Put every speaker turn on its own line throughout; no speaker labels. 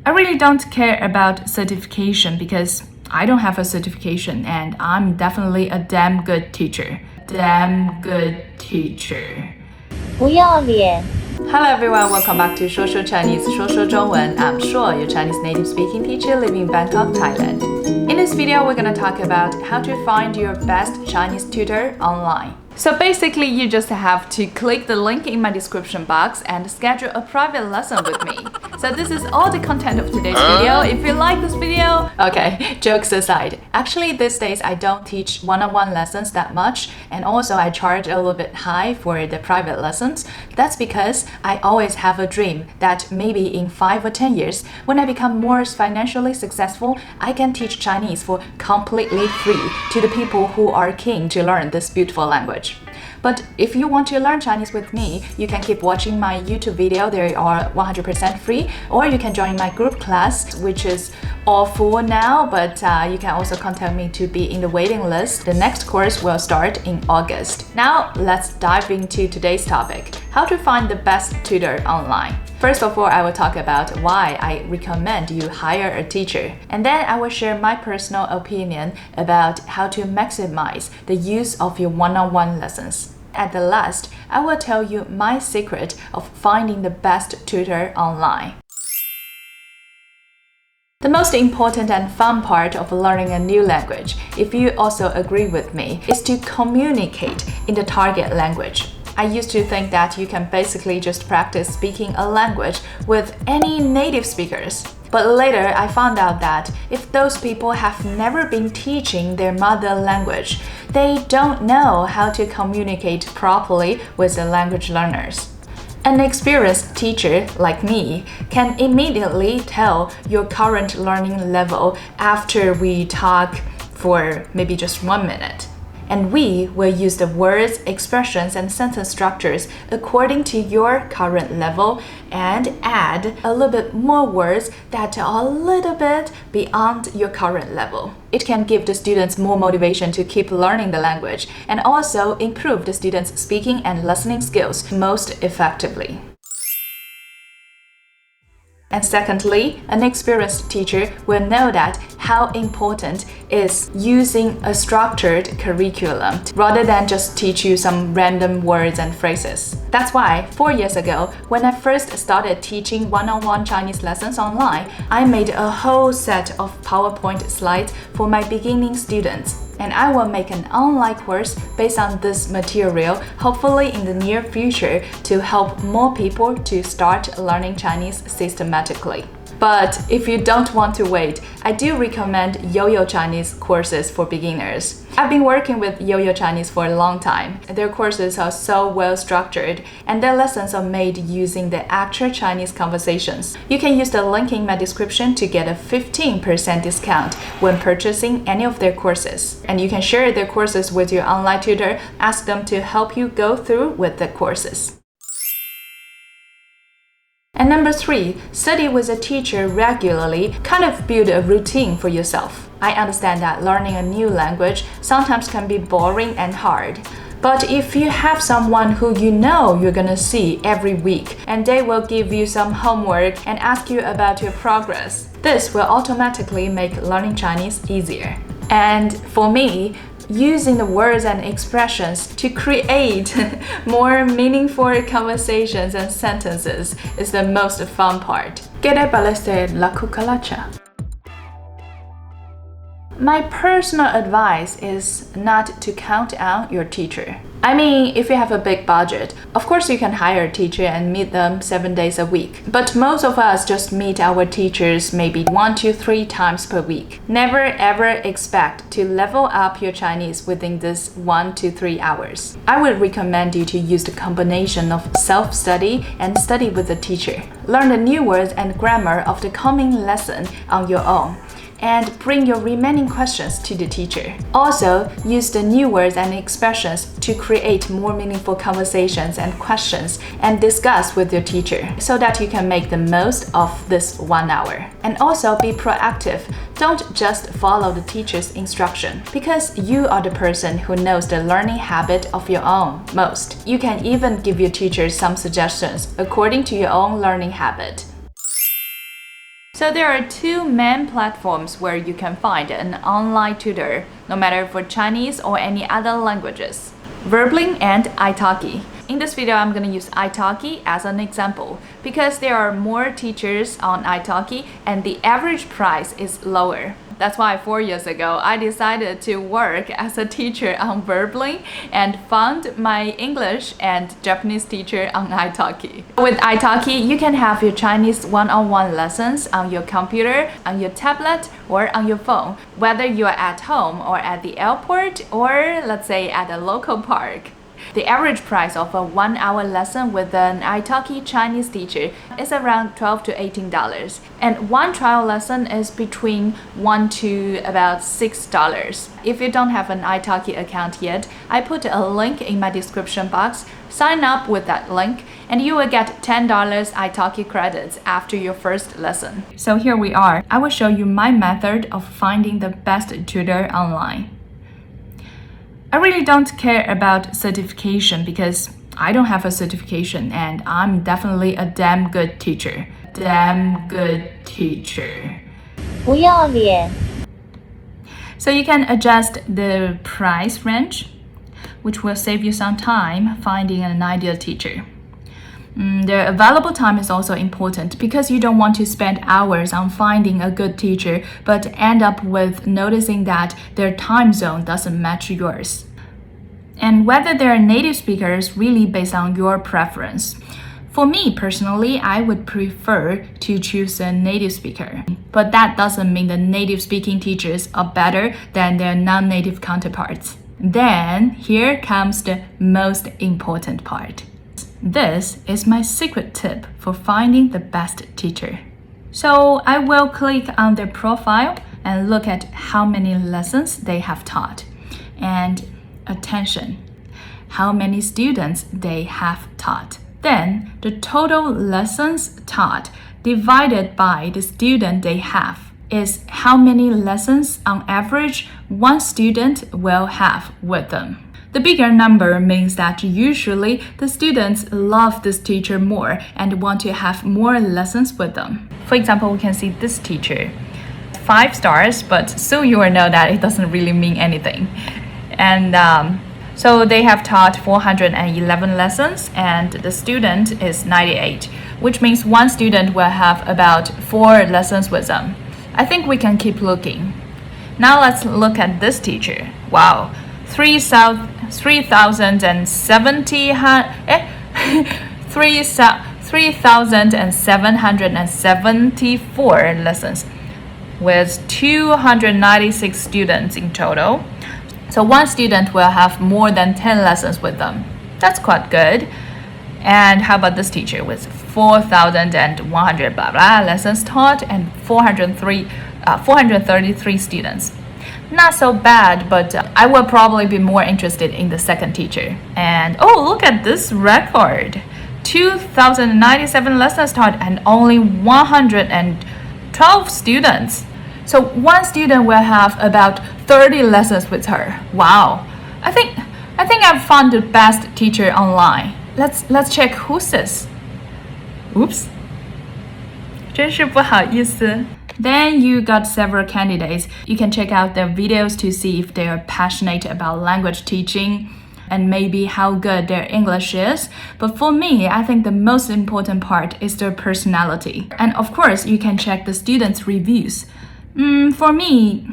I really don't care about certification because I don't have a certification and I'm definitely a damn good teacher. Damn good teacher.
不要脸
Hello everyone, welcome back to Shuoshuo Chinese, 说说中文. I'm Shuo, your Chinese native speaking teacher living in Bangkok, Thailand. In this video, we're going to talk about how to find your best Chinese tutor online. So basically, you just have to click the link in my description box and schedule a private lesson with me. So this is all the content of today's video. If you like this video, okay, jokes aside. Actually, these days I don't teach one-on-one lessons that much, and also I charge a little bit high for the private lessons. That's because I always have a dream that maybe in 5 or 10 years, when I become more financially successful, I can teach Chinese for completely free to the people who are keen to learn this beautiful language. But if you want to learn Chinese with me, you can keep watching my YouTube video. They are 100% free, or you can join my group class, which is all full now, but you can also contact me to be in the waiting list. The next course will start in August. Now, let's dive into today's topic, how to find the best tutor online. First of all, I will talk about why I recommend you hire a teacher. And then I will share my personal opinion about how to maximize the use of your one-on-one lessons. At the last, I will tell you my secret of finding the best tutor online. The most important and fun part of learning a new language, if you also agree with me, is to communicate in the target language. I used to think that you can basically just practice speaking a language with any native speakers. But later, I found out that if those people have never been teaching their mother language, they don't know how to communicate properly with the language learners. An experienced teacher like me can immediately tell your current learning level after we talk for maybe just 1 minute. And we will use the words, expressions, and sentence structures according to your current level and add a little bit more words that are a little bit beyond your current level. It can give the students more motivation to keep learning the language and also improve the students' speaking and listening skills most effectively. And secondly, an experienced teacher will know that how important is using a structured curriculum rather than just teach you some random words and phrases. That's why 4 years ago, when I first started teaching one-on-one Chinese lessons online, I made a whole set of PowerPoint slides for my beginning students. And I will make an online course based on this material, hopefully in the near future, to help more people to start learning Chinese systematically. But if you don't want to wait, I do recommend Yoyo Chinese courses for beginners. I've been working with Yoyo Chinese for a long time. Their courses are so well structured, and their lessons are made using the actual Chinese conversations. You can use the link in my description to get a 15% discount when purchasing any of their courses. And you can share their courses with your online tutor, ask them to help you go through with the courses. And number 3, study with a teacher regularly, kind of build a routine for yourself. I understand that learning a new language sometimes can be boring and hard. But if you have someone who you know you're gonna see every week and they will give you some homework and ask you about your progress, this will automatically make learning Chinese easier. And for me, using the words and expressions to create more meaningful conversations and sentences is the most fun part. ¿Qué parece la cucaracha? My personal advice is not to count out your teacher. I mean, if you have a big budget, of course you can hire a teacher and meet them 7 days a week. But most of us just meet our teachers maybe 1 to 3 times per week. Never ever expect to level up your Chinese within this 1 to 3 hours. I would recommend you to use the combination of self-study and study with a teacher. Learn the new words and grammar of the coming lesson on your own, and bring your remaining questions to the teacher. Also, use the new words and expressions to create more meaningful conversations and questions and discuss with your teacher so that you can make the most of this 1 hour. And also be proactive. Don't just follow the teacher's instruction because you are the person who knows the learning habit of your own most. You can even give your teacher some suggestions according to your own learning habit. So there are two main platforms where you can find an online tutor, no matter for Chinese or any other languages. Verbling and italki. In this video, I'm going to use italki as an example because there are more teachers on italki and the average price is lower. That's why 4 years ago, I decided to work as a teacher on Verbling and found my English and Japanese teacher on italki. With italki, you can have your Chinese one-on-one lessons on your computer, on your tablet, or on your phone, whether you are at home or at the airport or let's say at a local park. The average price of a 1-hour lesson with an italki Chinese teacher is around $12 to $18, and one trial lesson is between $1 to about $6. If you don't have an italki account yet, I put a link in my description box. Sign up with that link and you will get $10 italki credits after your first lesson. So here we are. I will show you my method of finding the best tutor online. I really don't care about certification because I don't have a certification and I'm definitely a damn good teacher. Damn good teacher.
不要脸
So you can adjust the price range, which will save you some time finding an ideal teacher. The available time is also important because you don't want to spend hours on finding a good teacher but end up with noticing that their time zone doesn't match yours. And whether they're native speakers really based on your preference. For me personally, I would prefer to choose a native speaker. But that doesn't mean the native speaking teachers are better than their non-native counterparts. Then here comes the most important part. This is my secret tip for finding the best teacher. So I will click on their profile and look at how many lessons they have taught. And attention, how many students they have taught. Then the total lessons taught divided by the student they have is how many lessons on average one student will have with them. The bigger number means that usually the students love this teacher more and want to have more lessons with them. For example, we can see this teacher. 5 stars, but soon you will know that it doesn't really mean anything. And so they have taught 411 lessons and the student is 98, which means one student will have about 4 lessons with them. I think we can keep looking. Now let's look at this teacher. Wow. 3,774 lessons with 296 students in total. So one student will have more than 10 lessons with them. That's quite good. And how about this teacher with 4,100 blah blah lessons taught and 433 students? Not so bad, but I will probably be more interested in the second teacher. And oh, look at this record. 2,097 lessons taught and only 112 students. So one student will have about 30 lessons with her. Wow. I think I've found the best teacher online. Let's check who's this. Oops. 真是不好意思. Then you got several candidates. You can check out their videos to see if they are passionate about language teaching and maybe how good their English is. But for me, I think the most important part is their personality. And of course, you can check the students' reviews. For me,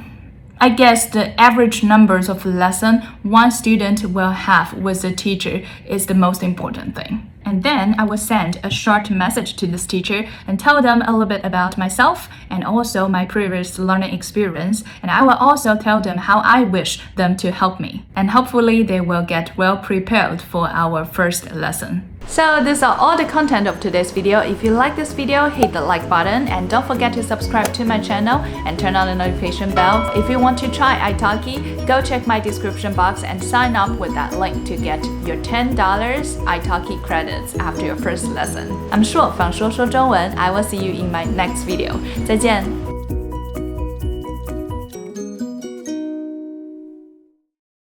I guess the average numbers of lesson one student will have with the teacher is the most important thing. And then I will send a short message to this teacher and tell them a little bit about myself and also my previous learning experience. And I will also tell them how I wish them to help me. And hopefully they will get well prepared for our first lesson. So these are all the content of today's video. If you like this video, hit the like button and don't forget to subscribe to my channel and turn on the notification bell. If you want to try italki, go check my description box and sign up with that link to get your $10 italki credits after your first lesson. I'm Shuo from 说说中文. I will see you in my next video. 再见。